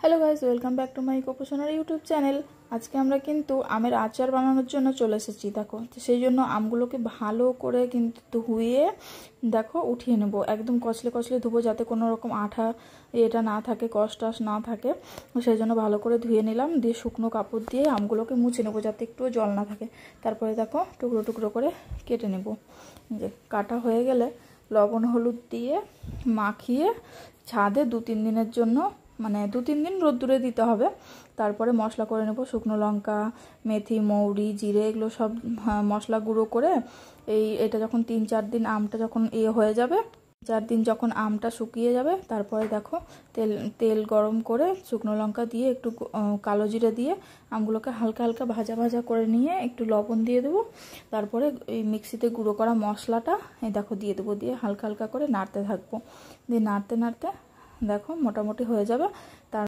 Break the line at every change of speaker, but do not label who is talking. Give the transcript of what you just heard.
Hello guys, welcome back to my কোপোসোনার YouTube channel. আজকে আমরা কিন্তু আমের আচার বানানোর জন্য চলে এসেছি। দেখো, তো সেই জন্য আমগুলোকে ভালো করে কিন্তু ধুয়ে দেখো উঠিয়ে নেব। একদম কচলে কচলে ধুবো, যাতে কোনো রকম আঠা এটা না থাকে, কষ্টাস না থাকে। সেই জন্য ভালো করে ধুয়ে নিলাম, দিয়ে শুকনো কাপড় দিয়ে আমগুলোকে মুছে নেবো, যাতে একটুও জল না থাকে। তারপরে দেখো টুকরো টুকরো করে কেটে নেব। যে কাটা হয়ে গেলে লবণ হলুদ দিয়ে মাখিয়ে ছাদে 2-3 দিনের জন্য, মানে 2-3 দিন রোদ্দুরে দিতে হবে। তারপরে মশলা করে নেব, শুকনো লঙ্কা, মেথি, মৌরি, জিরে, এগুলো সব মশলা গুঁড়ো করে এটা যখন 3-4 দিন আমটা যখন হয়ে যাবে, 4 দিন যখন আমটা শুকিয়ে যাবে, তারপরে দেখো তেল গরম করে শুকনো লঙ্কা দিয়ে একটু কালো জিরে দিয়ে আমগুলোকে হালকা হালকা ভাজা ভাজা করে নিয়ে একটু লবণ দিয়ে দেবো। তারপরে এই মিক্সিতে গুঁড়ো করা মশলাটা দেখো দিয়ে দেবো, দিয়ে হালকা হালকা করে নাড়তে থাকবো। দিয়ে নাড়তে নাড়তে দেখো মোটামুটি হয়ে যাবে।